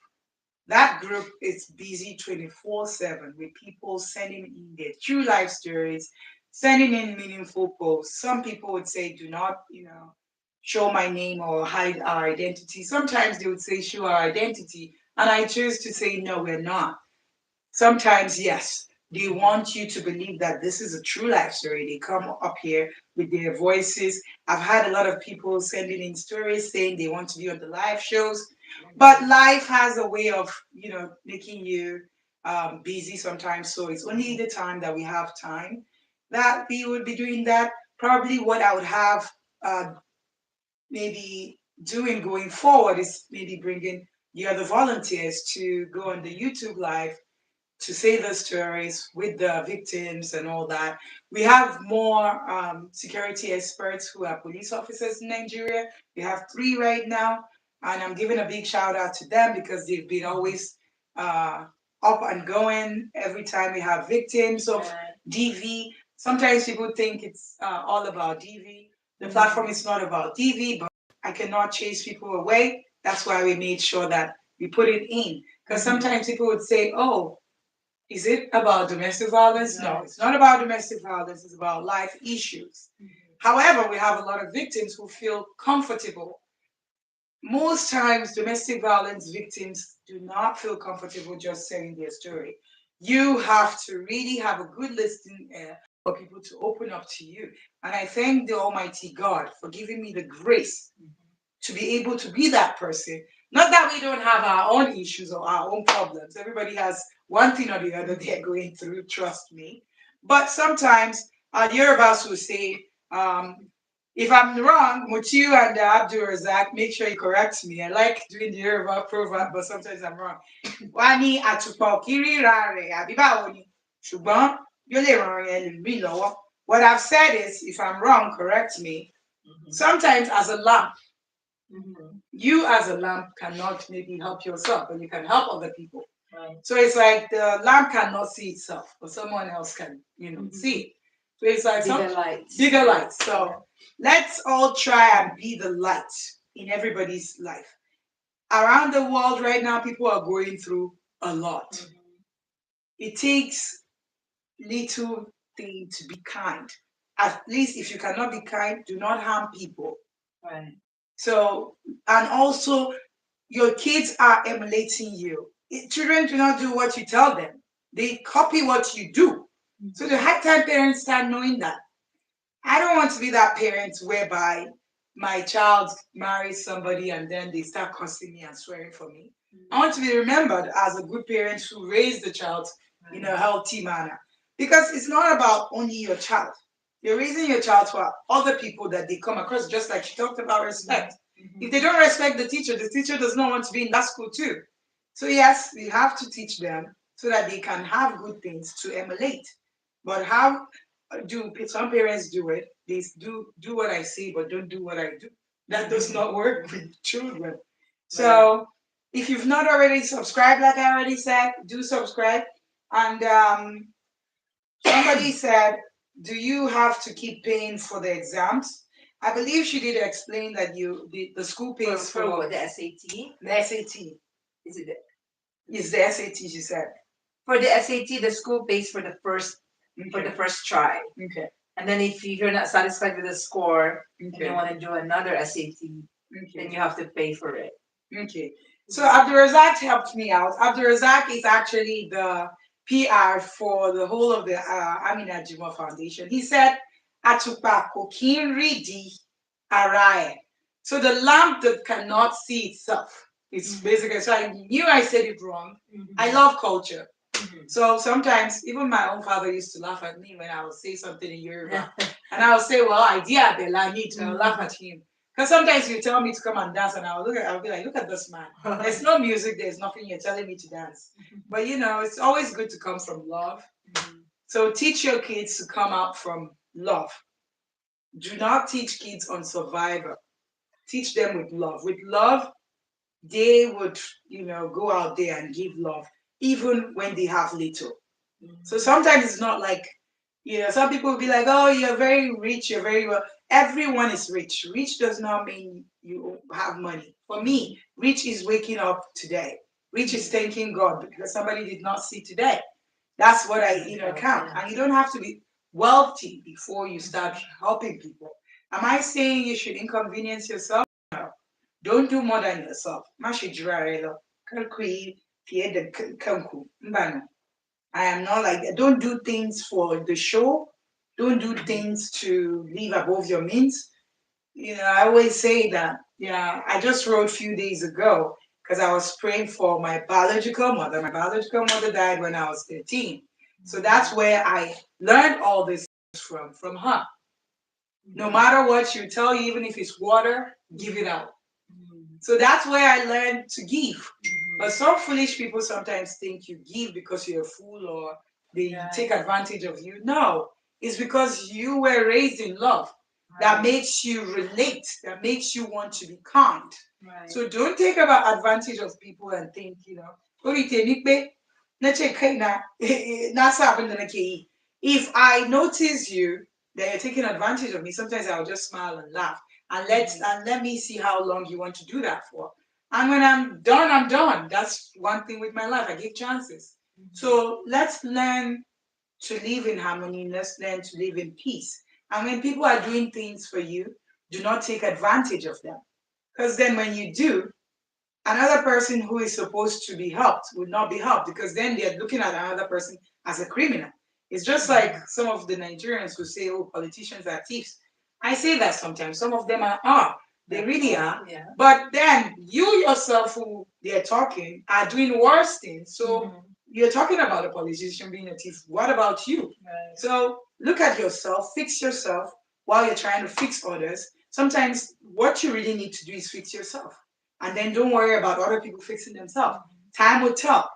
That group is busy 24/7 with people sending in their true life stories, sending in meaningful posts. Some people would say, do not, show my name or hide our identity. Sometimes they would say, show our identity. And I choose to say, no, we're not. Sometimes, yes, they want you to believe that this is a true life story. They come up here with their voices. I've had a lot of people sending in stories saying they want to be on the live shows, but life has a way of, making you busy sometimes. So it's only the time that we have time that we would be doing that. Probably what I would have uh, maybe doing going forward is maybe bringing the other volunteers to go on the YouTube live to say the stories with the victims and all that. We have more security experts who are police officers in Nigeria. We have three right now, and I'm giving a big shout out to them because they've been always uh, up and going every time we have victims of DV. Sometimes people think it's all about DV. The platform is not about DV, but I cannot chase people away. That's why we made sure that we put it in. Because sometimes people would say, oh, is it about domestic violence? No, it's not about domestic violence. It's about life issues. However, we have a lot of victims who feel comfortable. Most times, domestic violence victims do not feel comfortable just saying their story. You have to really have a good listening ear for people to open up to you. And I thank the Almighty God for giving me the grace to be able to be that person. Not that we don't have our own issues or our own problems. Everybody has one thing or the other they're going through, trust me. But sometimes Yorubas will say, if I'm wrong, Mutiu and Abdul Razak, make sure you correct me. I like doing the Yoruba proverb, but sometimes I'm wrong. Wani àtùpà kiri rare abibawoni. Ṣùgbọ́n yóò lè ran ẹlòmíì lọ́wọ́. What I've said is, if I'm wrong, correct me. Sometimes as a lamp, you as a lamp cannot maybe help yourself, but you can help other people. Right. So it's like the lamp cannot see itself, but someone else can, see it. So it's like Bigger lights. bigger lights. So let's all try and be the light in everybody's life. Around the world right now, people are going through a lot. It takes little thing to be kind. At least if you cannot be kind, do not harm people. Right. So and also your kids are emulating you. Children do not do what you tell them; they copy what you do. So the high time parents start knowing that. I don't want to be that parent whereby my child marries somebody and then they start cursing me and swearing for me. I want to be remembered as a good parent who raised the child in a healthy manner. Because it's not about only your child. You're raising your child for other people that they come across, just like you talked about respect. If they don't respect the teacher does not want to be in that school too. So yes, we have to teach them so that they can have good things to emulate. But how do some parents do it? They do what I say, but don't do what I do. That does not work with children. So if you've not already subscribed, like I already said, do subscribe. And somebody said, do you have to keep paying for the exams? I believe she did explain that the school pays For for what, the SAT? the SAT. Is it Is the SAT, she said. for the SAT? The school pays for the Okay. first try, Okay. and then if you're not satisfied with the score and you Okay. want to do another SAT, then Okay. you have to pay for it. Okay. So Abdurazak helped me out. Abdurazak is actually the PR for the whole of the Amina Jimoh Foundation. He said, Atupa kokin ridi arae. So the lamp that cannot see itself. It's basically, so I knew I said it wrong. I love culture. So sometimes even my own father used to laugh at me when I would say something in Yoruba. And I would say, well, idea Bella need to laugh at him. Because sometimes you tell me to come and dance, and I'll be like, look at this man. There's no music, there's nothing, you're telling me to dance. But it's always good to come from love. So teach your kids to come out from love. Do not teach kids on survivor. Teach them with love. With love, they would, go out there and give love, even when they have little. So sometimes it's not like, some people will be like, oh, you're very rich, you're very well. Everyone is rich. Rich does not mean you have money. For me, rich is waking up today. Rich is thanking God because somebody did not see today. That's what I, count. And you don't have to be wealthy before you start helping people. Am I saying you should inconvenience yourself? No. Don't do more than yourself. Mashijirarelo, kankui, fiede kanku, mbano. I am not like that. Don't do things for the show. Don't do things to live above your means. I always say that. Yeah, I just wrote a few days ago because I was praying for my biological mother. My biological mother died when I was 13. So that's where I learned all this from her. No matter what she tell you, even if it's water, give it out. So that's where I learned to give. But some foolish people sometimes think you give because you're a fool or they take advantage of you. No, it's because you were raised in love that makes you relate, that makes you want to be kind. So don't take about advantage of people and think, "Ori temi pe, na che kai na, na sa abin da nake yi." If I notice you that you're taking advantage of me, sometimes I'll just smile and laugh and let me see how long you want to do that for. And when I'm done, I'm done. That's one thing with my life. I give chances. So let's learn to live in harmony. Let's learn to live in peace. And when people are doing things for you, do not take advantage of them. Because then when you do, another person who is supposed to be helped would not be helped because then they're looking at another person as a criminal. It's just like some of the Nigerians who say, oh, politicians are thieves. I say that sometimes. Some of them are. They really are. Yeah. But then you yourself, who they're talking, are doing worse things. So you're talking about a politician being a thief. What about you? Right. So look at yourself, fix yourself while you're trying to fix others. Sometimes what you really need to do is fix yourself. And then don't worry about other people fixing themselves. Time will tell.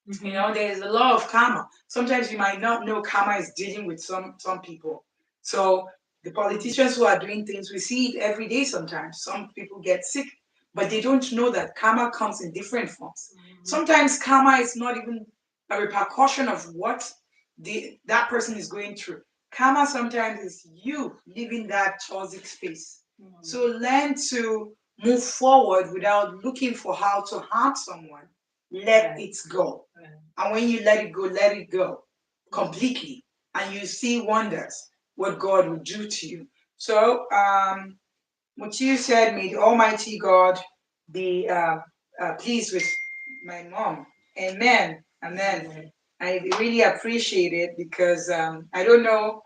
There's a law of karma. Sometimes you might not know karma is dealing with some people. So the politicians who are doing things, we see it every day sometimes. Some people get sick, but they don't know that karma comes in different forms. Sometimes karma is not even a repercussion of what that person is going through. Karma sometimes is you living that toxic space. So learn to move forward without looking for how to harm someone. Let it go. And when you let it go completely. And you see wonders what God will do to you. So Mutiu said, "May the Almighty God be pleased with my mom." Amen. Amen. I really appreciate it because I don't know.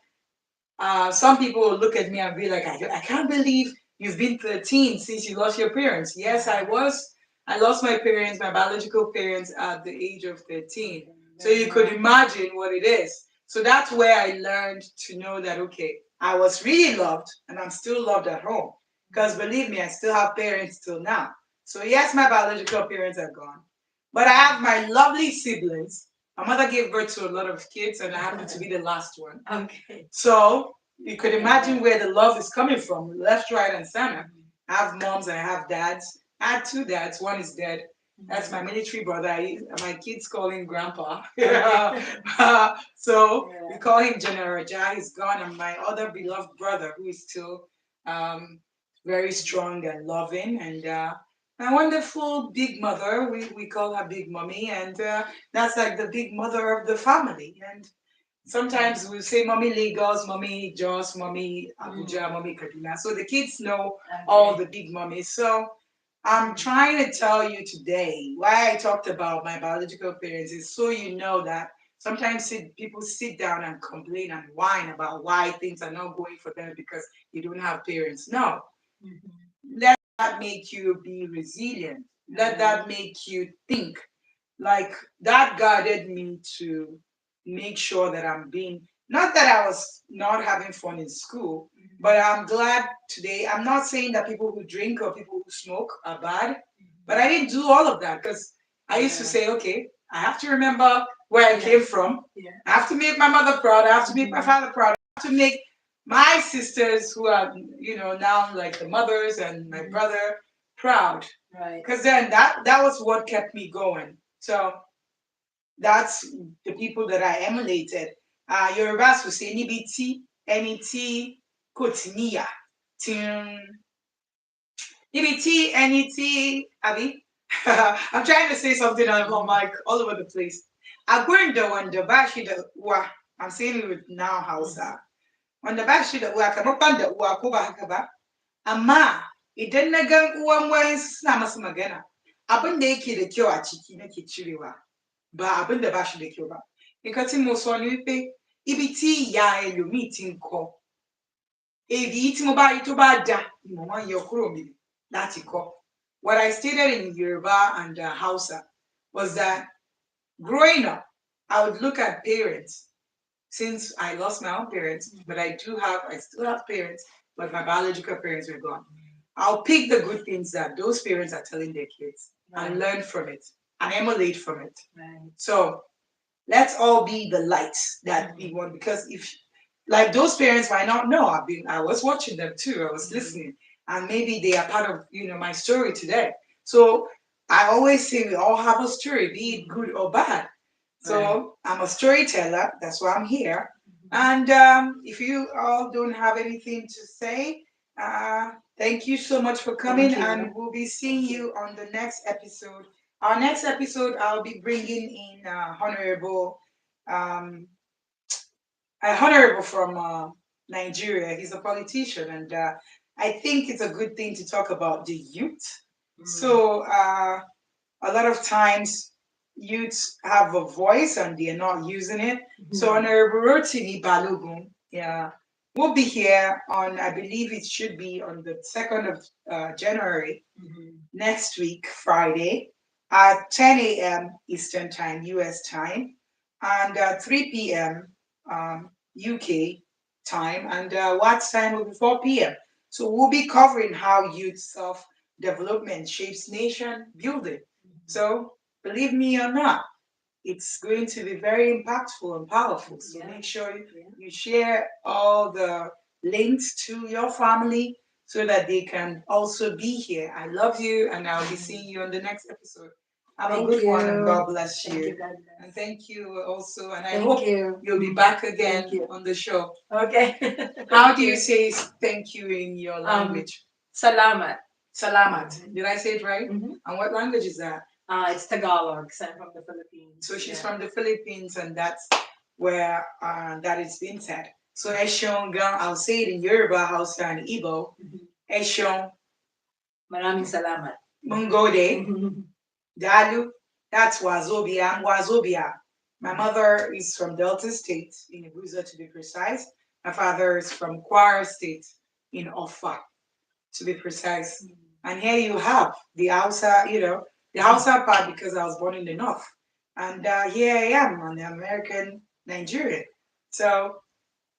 Some people will look at me and be like, I can't believe you've been 13 since you lost your parents. Yes, I was. I lost my parents, my biological parents, at the age of 13. So you could imagine what it is. So that's where I learned to know that, okay, I was really loved and I'm still loved at home. Because believe me, I still have parents till now. So yes, my biological parents are gone. But I have my lovely siblings. My mother gave birth to a lot of kids, and I happened to be the last one. Okay. So you could imagine where the love is coming from, left, right, and center. I have moms and I have dads. I had two dads. One is dead. That's my military brother. My kids call him Grandpa. So we call him General Ja. He's gone, and my other beloved brother, who is still um, very strong and loving, and my wonderful big mother. We call her Big Mommy, and that's like the big mother of the family. And sometimes we say mommy Lagos, mommy Jos, mommy Abuja, mommy Kaduna. So the kids know all the big mummies. So I'm trying to tell you today why I talked about my biological parents is so you know that sometimes people sit down and complain and whine about why things are not going for them because you don't have parents. No, let that make you be resilient. Let that make you think like that guided me to make sure that I'm being not that I was not having fun in school, but I'm glad today. I'm not saying that people who drink or people who smoke are bad, but I didn't do all of that because I used to say, okay, I have to remember where I came from. I have to make my mother proud. I have to make my father proud. I have to make my sisters who are, now like the mothers and my brother proud. Right. Because then that was what kept me going. So that's the people that I emulated. Yorubas will say nibiti eniti kotiniya. Nibiti eniti abi. I'm trying to say something and I'm like all over the place. Agwenda wanda bashi da wa. I'm saying it with now Hausa. Wanda bashi da uwa kamar ban da uwa ko ba haka ba. Amma idan na gan uwan wayansu suna masa magana, abin da yake da kyau a ciki nake cirewa. Ba abin da ba shi da kyau ba. Nǹkan tí mo sọ ni wípé ibi tí ìyá ẹlòmíì ti ń kọ́, èyí tí mo bá rí tó bá da ni mo máa ń yọ kúrò mi láti kọ́. What I stated in Yoruba and Hausa was that growing up, I would look at parents since I lost my own parents, but I still have parents, but my biological parents were gone. I'll pick the good things that those parents are telling their kids and learn from it and emulate from it. Right. So let's all be the lights that we want because if like those parents might not know I was watching them too, I was listening, and maybe they are part of my story today. So I always say we all have a story, be it good or bad. So I'm a storyteller, that's why I'm here. And if you all don't have anything to say, thank you so much for coming, and we'll be seeing you on the next episode. Our next episode, I'll be bringing in um, a honorable from Nigeria. He's a politician, and I think it's a good thing to talk about the youth. So a lot of times youths have a voice and they're not using it. So Honorable Rotimi Balogun, yeah, will be here on, I believe it should be on the 2nd of January next week, Friday, at 10 a.m. Eastern Time, US time, and 3 p.m. UK time, and Watts time will be 4 p.m. So we'll be covering how youth self development shapes nation building. So believe me or not, it's going to be very impactful and powerful. So make sure you share all the links to your family so that they can also be here. I love you, and I'll be seeing you on the next episode. Have a good one, and God bless you. And thank you also, and I hope you'll be back again on the show. Okay. How do you say thank you in your language? Salamat. Salamat. Did I say it right? And what language is that? It's Tagalog, 'cause I'm from the Philippines. So she's from the Philippines, and that's where that is being said. So Eshonga, I'll say it in Yoruba, Hausa, and Igbo. Eshon, Maraming salamat. Mungode, Dalu. That's Wazobia. Wazobia. My mother is from Delta State, in Abuja to be precise. My father is from Kwara State, in Ofa to be precise. And here you have the Hausa, the Hausa part because I was born in the North. And here I am, an American Nigerian. So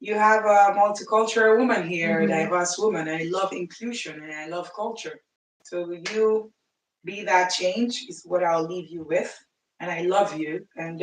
you have a multicultural woman here, a diverse woman. I love inclusion and I love culture. So will you be that change is what I'll leave you with. And I love you. And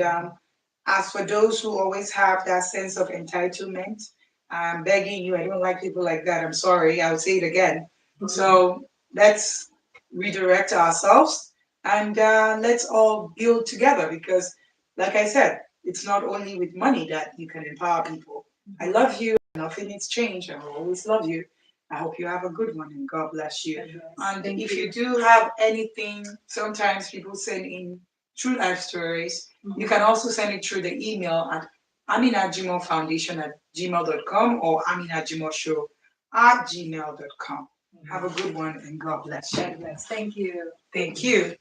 as for those who always have that sense of entitlement, I'm begging you, I don't like people like that. I'm sorry. I'll say it again. So let's redirect ourselves and let's all build together because, like I said, it's not only with money that you can empower people. I love you. Nothing needs change. I will always love you. I hope you have a good one and God bless you. And Thank if you. you do have anything, sometimes people send in true life stories. You can also send it through the email at Amina Jimoh Foundation at gmail.com or Amina Jimoh Show at gmail.com. Have a good one and God bless you. God bless. Thank you. Thank you.